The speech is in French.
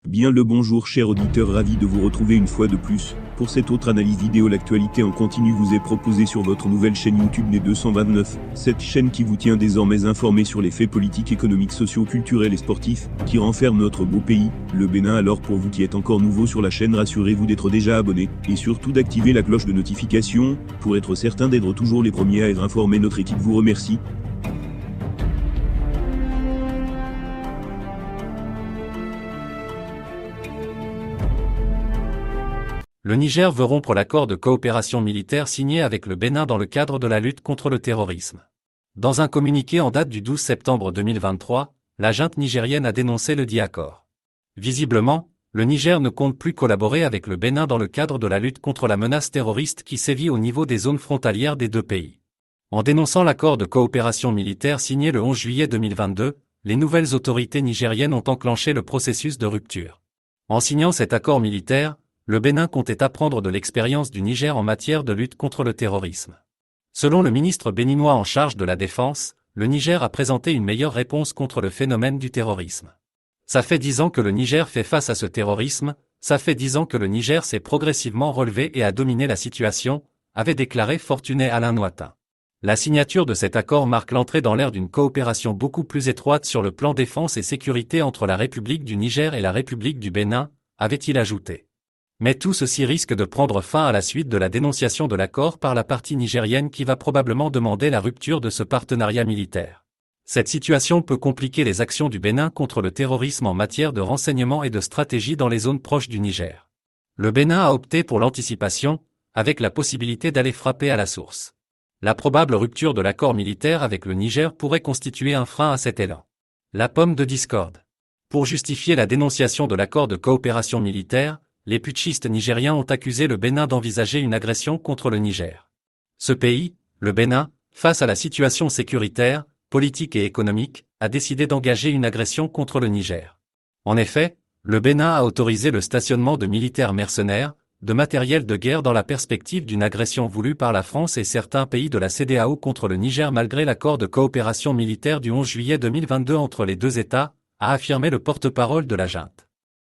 Bien le bonjour chers auditeurs, ravi de vous retrouver une fois de plus. Pour cette autre analyse vidéo, l'actualité en continu vous est proposée sur votre nouvelle chaîne YouTube Né 229. Cette chaîne qui vous tient désormais informé sur les faits politiques, économiques, sociaux, culturels et sportifs, qui renferment notre beau pays, le Bénin. Alors pour vous qui êtes encore nouveau sur la chaîne, rassurez-vous d'être déjà abonné, et surtout d'activer la cloche de notification, pour être certain d'être toujours les premiers à être informés. Notre équipe vous remercie. Le Niger veut rompre l'accord de coopération militaire signé avec le Bénin dans le cadre de la lutte contre le terrorisme. Dans un communiqué en date du 12 septembre 2023, la junte nigérienne a dénoncé le dit accord. Visiblement, le Niger ne compte plus collaborer avec le Bénin dans le cadre de la lutte contre la menace terroriste qui sévit au niveau des zones frontalières des deux pays. En dénonçant l'accord de coopération militaire signé le 11 juillet 2022, les nouvelles autorités nigériennes ont enclenché le processus de rupture. En signant cet accord militaire, le Bénin comptait apprendre de l'expérience du Niger en matière de lutte contre le terrorisme. Selon le ministre béninois en charge de la Défense, le Niger a présenté une meilleure réponse contre le phénomène du terrorisme. Ça fait 10 ans que le Niger fait face à ce terrorisme, ça fait 10 ans que le Niger s'est progressivement relevé et a dominé la situation, avait déclaré Fortuné Alain Noatin. La signature de cet accord marque l'entrée dans l'ère d'une coopération beaucoup plus étroite sur le plan défense et sécurité entre la République du Niger et la République du Bénin, avait-il ajouté. Mais tout ceci risque de prendre fin à la suite de la dénonciation de l'accord par la partie nigérienne qui va probablement demander la rupture de ce partenariat militaire. Cette situation peut compliquer les actions du Bénin contre le terrorisme en matière de renseignement et de stratégie dans les zones proches du Niger. Le Bénin a opté pour l'anticipation, avec la possibilité d'aller frapper à la source. La probable rupture de l'accord militaire avec le Niger pourrait constituer un frein à cet élan. La pomme de discorde. Pour justifier la dénonciation de l'accord de coopération militaire, les putschistes nigériens ont accusé le Bénin d'envisager une agression contre le Niger. Ce pays, le Bénin, face à la situation sécuritaire, politique et économique, a décidé d'engager une agression contre le Niger. En effet, le Bénin a autorisé le stationnement de militaires mercenaires, de matériel de guerre dans la perspective d'une agression voulue par la France et certains pays de la CEDEAO contre le Niger malgré l'accord de coopération militaire du 11 juillet 2022 entre les deux États, a affirmé le porte-parole de la junte.